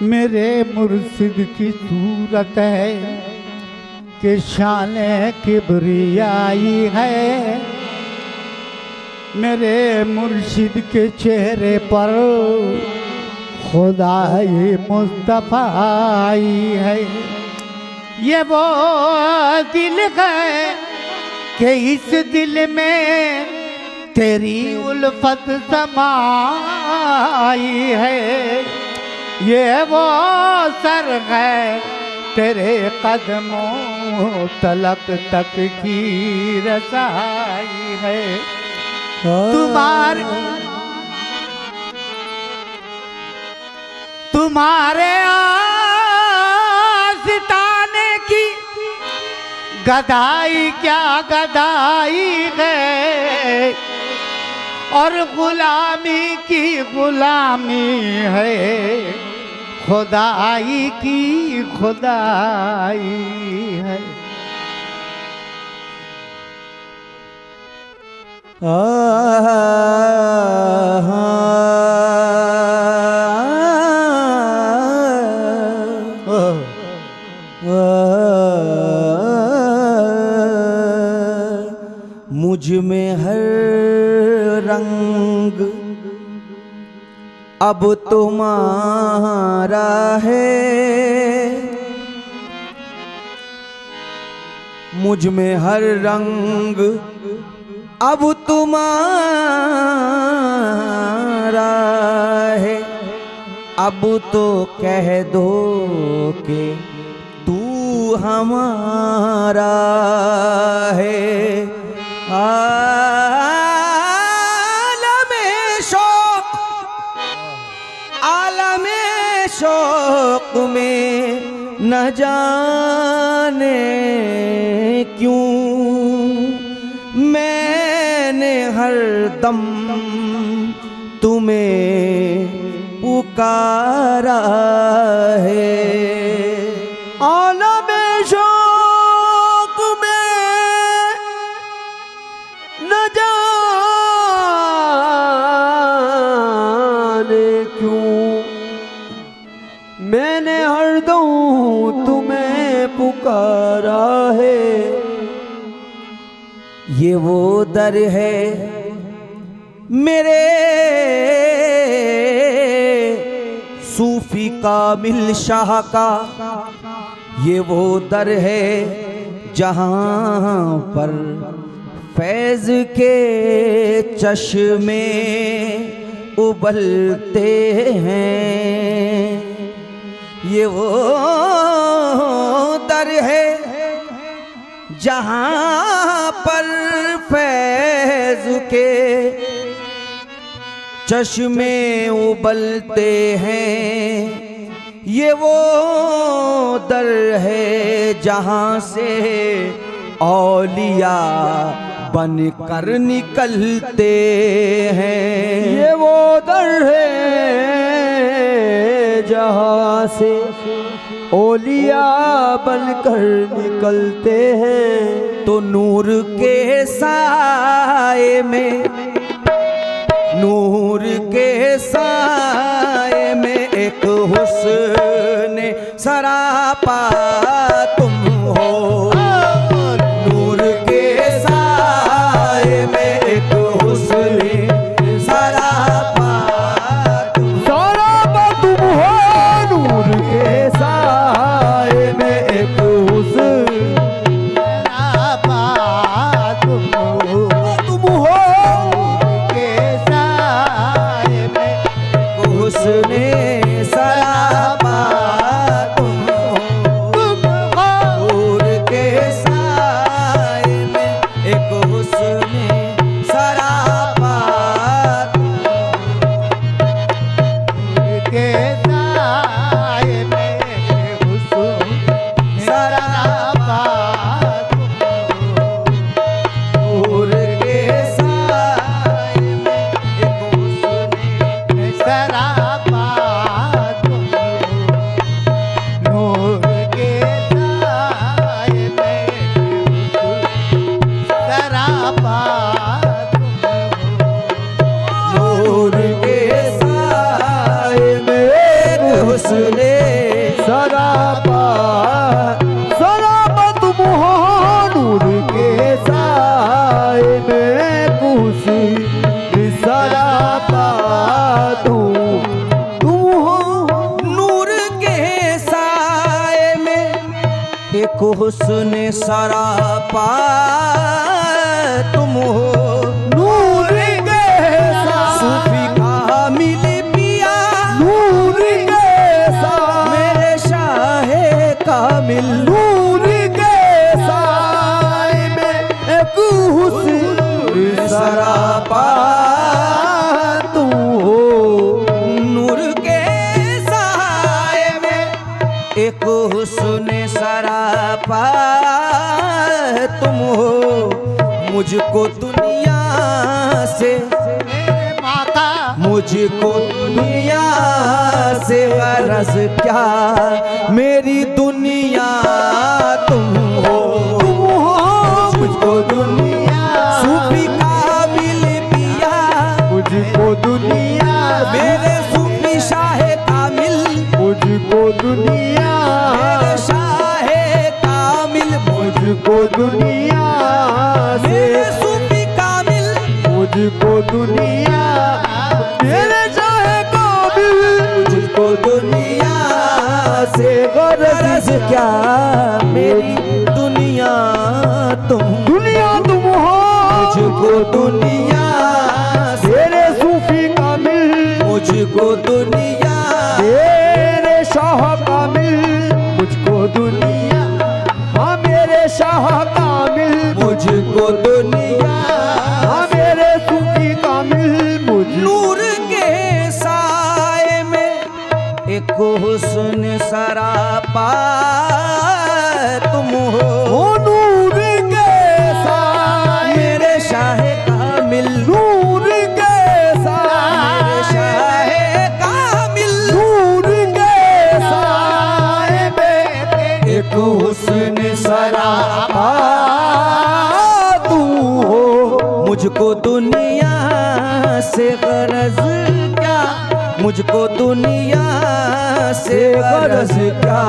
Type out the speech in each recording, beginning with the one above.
मेरे मुर्शिद की सूरत है कि शान किबरियाई है। मेरे मुर्शिद के चेहरे पर खुदाई मुस्तफा आई है। ये वो दिल है कि इस दिल में तेरी उल्फत समाई है। ये वो सर है तेरे कदमों तलक तक की रसाई है। तुम्हारे आस्ताने की गदाई क्या गदाई है और गुलामी की गुलामी है। खुदाई की खुदाई है। मुझ में हर रंग अब तुम्हारा है। मुझ में हर रंग अब तुम्हारा है। अब तो कह दो कि तू हमारा है। आलमे शौक में न जाने क्यों मैंने हर दम तुम्हें पुकारा है। आलमे शौक में न जाने क्यों मैंने हरदम तुम्हें पुकारा है। ये वो दर है मेरे सूफी कामिल शाह का। ये वो दर है जहाँ पर फैज के चश्मे उबलते हैं। ये वो दर है जहाँ पर फैज के चश्मे उबलते हैं। ये वो दर है जहाँ से औलिया बन कर निकलते हैं। ये वो दर है जहाँ से औलिया बनकर निकलते हैं। तो नूर के साए में नूर के साए में एक हुस्न सरापा तुम हो। नूर के साए में एक हुस्न सरापा तुम हो। नूर के साए में एक हुस्न सरापा तुम हो। हुस्ने सरापा तुम हो। सरापा तुम हो, नूर के साए में सरापा तुम हो, नूर के साए में हुस्ने सरापा सरापा तुम हो, नूर के साए में हुस्ने सरापा तुम हो, नूर के साए में एक हुस्ने सरापा तुम हो, नूर के सूफी कामिल पिया, नूर के मेरे शाहे कामिल, नूर के साए में एक हुस्न सरापा तुम हो, नूर के साए में एक हुस्न सरापा तुम हो, मुझको दुनिया से मेरे माता मुझको दुनिया से गरज क्या, मेरी दुनिया तुम हो, मुझको दुनिया सूफी काबिल पिया, मुझको दुनिया मेरे सूफी शाहे कामिल, मुझको दुनिया मेरे शाहे कामिल, मुझको दुनिया मेरे सूफी कामिल, मुझको दुनिया मेरे शाहे कामिल, मुझको दुनिया से गरज क्या, मेरी दुनिया तुम हो, मुझको दुनिया मेरे सूफी कामिल, मुझको दुनिया मेरे शाह कामिल, मुझको दुनिया हाँ मेरे शाह कामिल, मुझको दुनिया हाँ मेरे सूफी कामिल, नूर के साए में एक हुस्न सरापा तुम हो, नूर के साए मेरे शाहे कामिल, नूर के साए मेरे शाहे कामिल, नूर के साए में एक हुस्न सरापा तुम हो, मुझको दुनिया से गरज क्या, मुझको दुनिया से गरज क्या,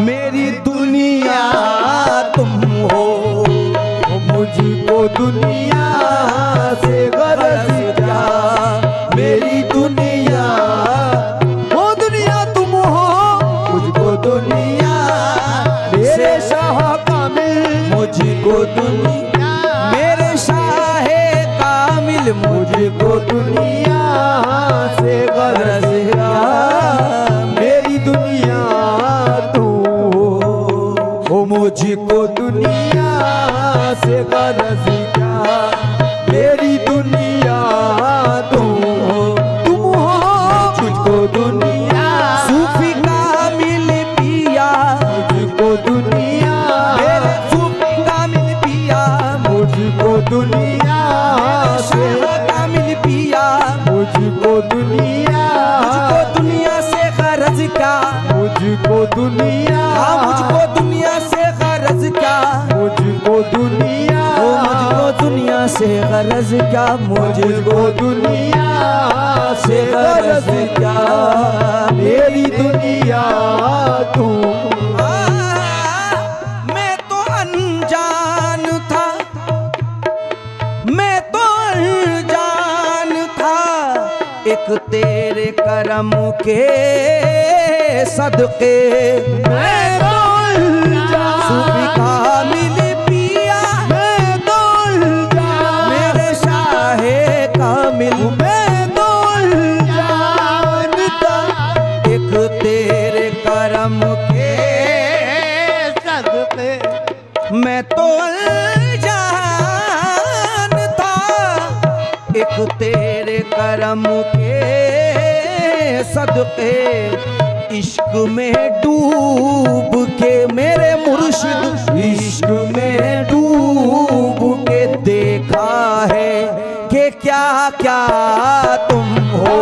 मेरी दुनिया तुम हो, मुझको दुनिया से गरज क्या, मेरी दुनिया वो दुनिया तुम हो, मुझको दुनिया मेरे शाह कामिल, मुझको दुनिया मेरे शाहे कामिल, मुझको दुनिया से गरज क्या, मेरी दुनिया तुम हो, मुझको दुनिया से गरज क्या, मेरी दुनिया तुम हो, मुझको दुनिया सूफी कामिल पिया, मुझको दुनिया मेरे सूफी कामिल पिया, मुझको दुनिया से कामिल पिया, मुझको दुनिया से गरज क्या, मुझको दुनिया मुझको दुनिया से गरज क्या, मुझको दुनिया से गरज क्या, मुझको दुनिया से गरज क्या, मेरी दुनिया तू। मैं तो अनजान था, मैं तो अनजान था, एक तेरे करम के सदके मैं तो सूफी कामिल पिया, मैं तो मेरे शाहे कामिल, मैं तो जानता एक तेरे करम के सदके, मैं तो जानता एक तेरे करम के सदके, इश्क में डूब के मेरे मुर्शिद, इश्क में डूब के देखा है कि क्या क्या तुम हो।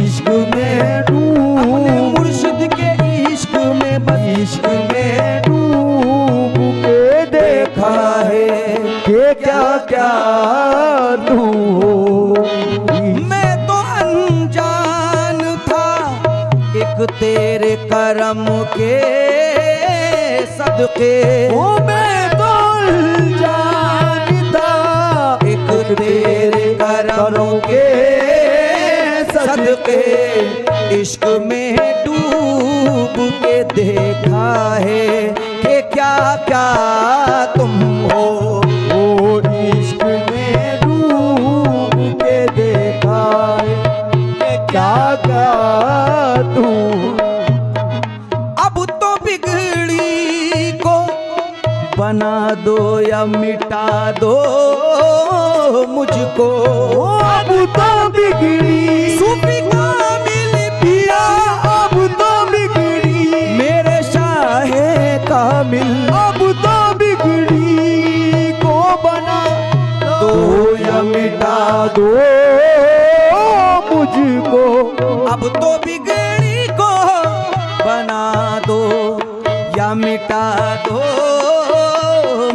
इश्क में अपने मुर्शिद के इश्क में बस इश्क में डूब के देखा है के क्या क्या तू हो। मैं तो अनजान था एक तेरे करम के सदके ओ मैं तो जानता एक तेरे करम के सदके इश्क में डूब के देखा है कि क्या क्या तुम हो। ओ इश्क में डूब के देखा है कि क्या क्या तू। अब तो बिगड़ी को बना दो या मिटा दो मुझको। अब तो बिगड़ी सूफी कामिल पिया अब तो बिगड़ी मेरे शाहे कामिल अब तो बिगड़ी को बना दो या मिटा दो मुझको। अब तो बिगड़ी को बना दो या मिटा दो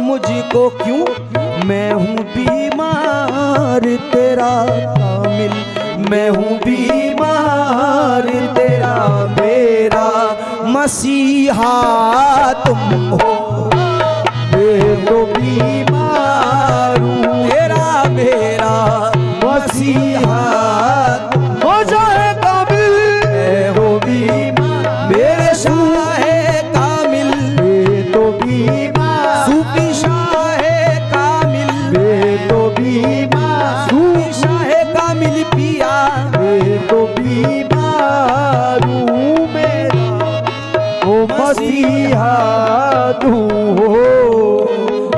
मुझको। क्यों मैं हूँ बीमार तेरा कामिल मैं हूँ बीमार तेरा मेरा मसीहा तुम हो। मैं तो बीमार हूँ तेरा मेरा मसीहा हो जाए काबिल मैं हूँ बीमार मेरे शाहे कामिल मैं तो बीमार सूफी शाहे कामिल मैं तो बीमार सूफी शाहे कामिल पिया मैं तो बीमार हूँ मेरा ओ मसीहा तू हो।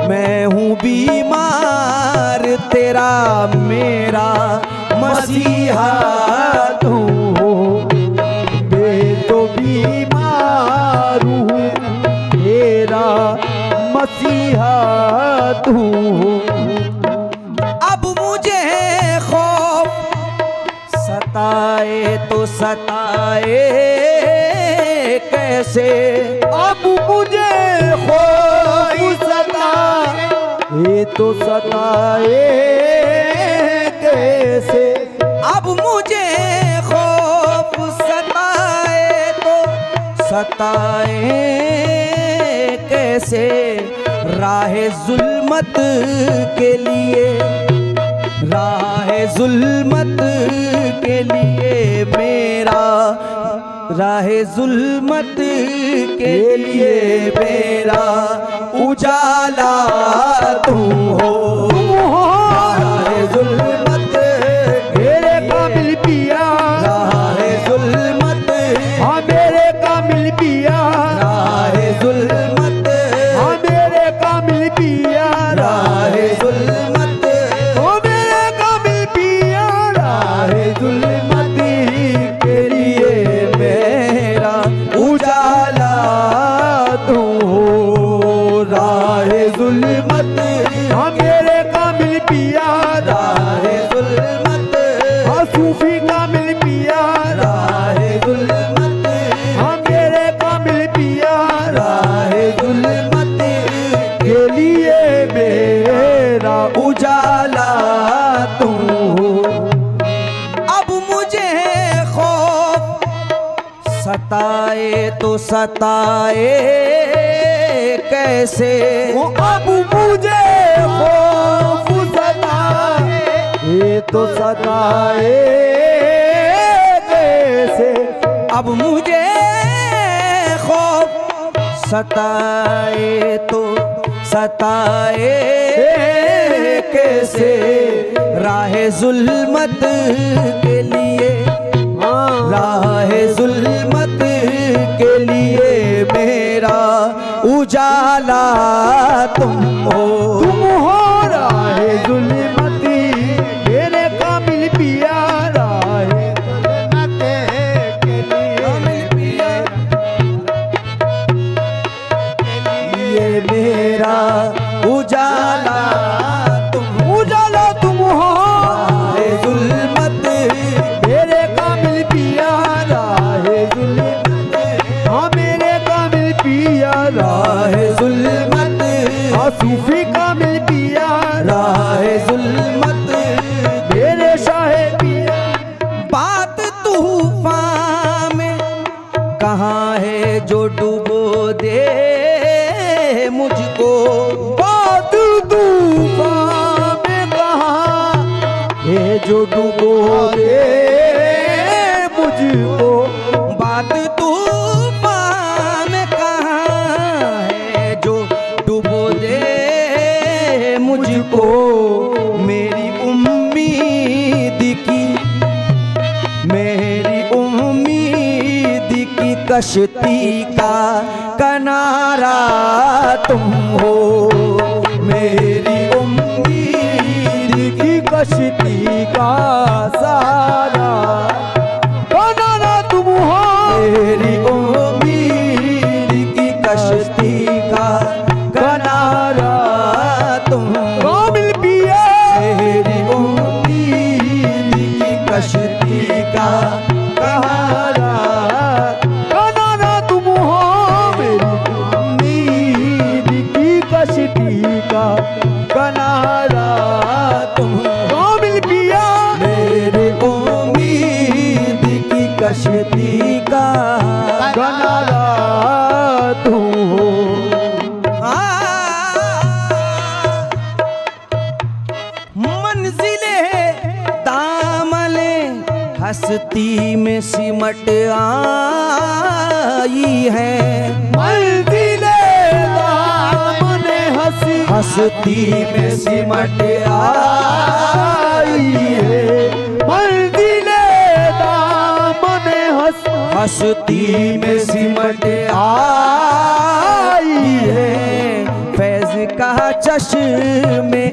मैं हूँ बीमार तेरा मेरा मसीहा तू हो। मैं तो बीमार हूँ तेरा मसीहा तू हो। अब मुझे खौफ सताए तो सताए कैसे। अब मुझे खौफ सताए ये तो सताए कैसे। अब मुझे खौफ सताए तो सताए कैसे। राहे जुल्मत के लिए राहे जुल्मत के लिए मेरा राहे जुल्मत के लिए मेरा उजाला तुम हो। राहे जुल्मत मेरे कामिल पिया राहे जुल्मत हाँ मेरे कामिल पिया राहे जुल्मत हाँ मेरे कामिल पिया राहे जुल्मत ओ मेरे कामिल पिया राहे जुल्मत के लिए मेरा उजाला तू हो। राहे जुल्मत हाँ मेरे कामिल पिया राहे जुल्मत हाँ सूफी कामिल पिया राहे जुल्मत हाँ मेरे कामिल पिया राहे जुल्मत के लिए मेरा उजाला तुम हो। अब मुझे खौफ सताए तो सताए कैसे। वो अब मुझे खौफ सताए ये तो सताए कैसे। अब मुझे खौफ सताए तो सताए कैसे। राहे जुल्मत के लिए राहे जुल्मत के लिए मेरा उजाला तुम हो। तुम हो राहे जुल्मती मेरे कामिल पिया राहे जुल्मत के लिए ये मेरा उजाला तुम उजाला तुम हो राहे जुल्मत मेरे है जो डुबो दे मुझको। बात तूफान में कहाँ है जो डुबो दे मुझको। बात तूफान में कहाँ है जो डुबो दे मुझको। मेरी उम्मीद की कश्ती का किनारा तुम हो। मेरी उम्मीद की कश्ती का सारा किनारा तुम हो। मेरी उम्मीद की कश्ती का किनारा तुम हो। कामिल पिया मेरी उम्मीद की कश्ती का किनारा किनारा तुम हो। मेरी उम्मीद की कश्ती का किनारा तुम हो। कामिल पिया मेरी उम्मीद की कश्ती का किनारा तुम हो। मंजिले दामले हस्ती में सिमट आई है। मंजिले दामने हस्ती में सिमट आई है। मंजिले दामने हस्ती में सिमट आई है। फैज का चश्मे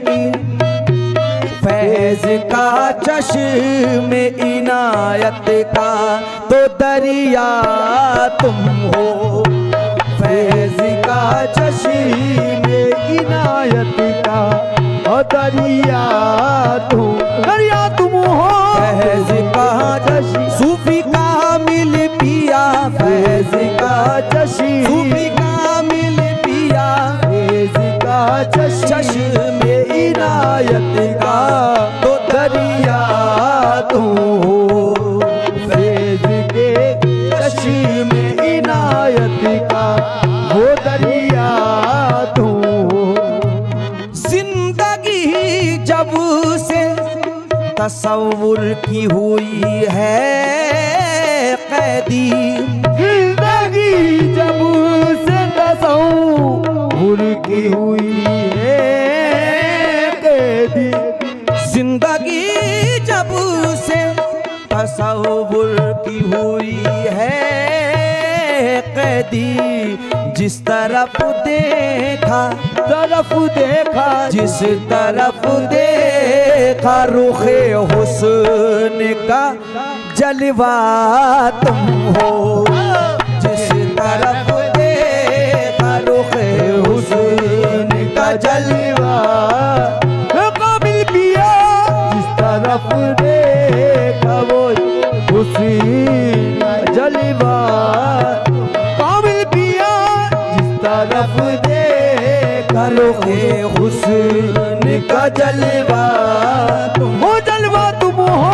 फैज का चश्मे इनायत का तो दरिया तुम हो। फैज का चश्मे इनायत का और दरिया तुम हो। फैज का सूफी का मिल पिया। फैज का सूफी का मिल पिया। फैज का चश्मे इनायत का तो दरिया तुम हो। फैज के चश्मे इनायत का वो दरिया तुम हो। जिंदगी जब से तसव्वुर की हुई है कैदी। जिंदगी जब से तसव्वुर की हुई है कैदी। जिंदगी जब से तसव्वुर की हुई है कैदी। जिस तरफ देखा जिस तरफ देखा रुखे हुस्न का जलवा तुम हो। जिस तरफ देखा रुखे हुस्न का जलवा काबिल पिया जिस तरफ देखा वो उसी जलवा। काबिल पिया जिस तरफ देखा रुखे हुस्न का जलवा वो जलवा तुम हो।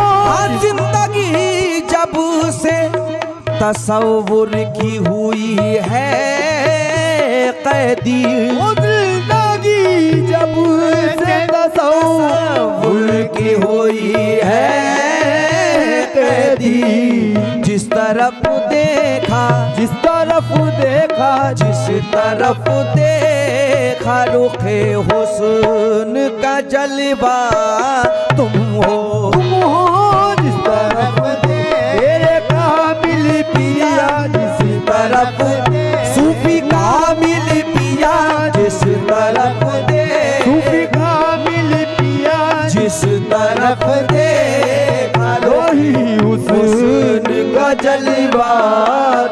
जिंदगी जब से तसव्वुर की हुई है कैदी। जिंदगी जब से तसव्वुर की हुई है कैदी। जिस तरफ देखा जिस तरफ देखा जिस तरफ देखा रुखे हुस्न का जलवा तुम हो। जिस तरफ देखा मिल पिया जिस तरफ सूफी का मिल पिया। जिस तरफ सूफी का मिल पिया जिस तरफ देखा वही हुस्न का जलवा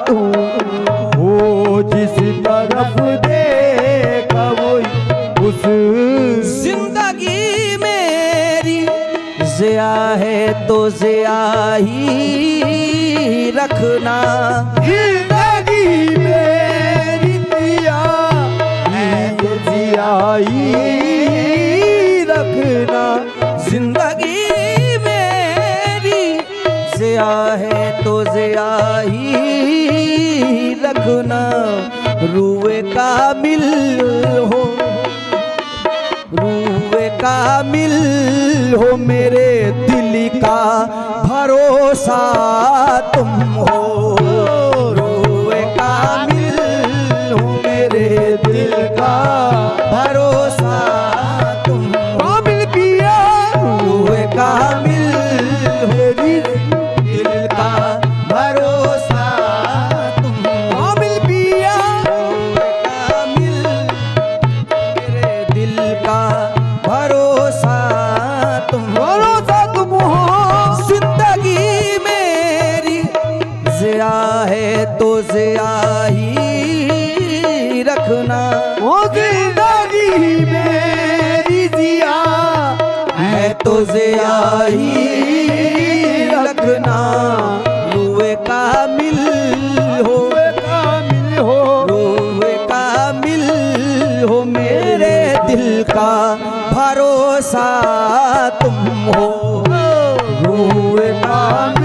तुम हो। जिस तरफ देखा वही उस जिंदगी मेरी जिया है तो जिया ही रखना। जिंदगी मेरी जिया जियाई रखना। जिंदगी मेरी जिया है तो जिया ही रखना, रूए कामिल हो, रूए कामिल हो, मेरे दिल का भरोसा तुम हो। रूए कामिल हो, मेरे दिल का भरोसा तुम हो। कामिल पिया रूए कामिल मेरी दिल का भरोसा तुम हो। कामिल पिया रूए कामिल मेरे दिल का भरोसा तुम हो। भरोसा तुम हो। जिंदगी मेरी जिया है तो जिया ही रखना, ओ जिंदगी मेरी जिया है तो जिया ही रखना। रूए कामिल हो, कामिल हो। रूए कामिल हो, मेरे दिल का भरोसा तुम हो। रूए कामिल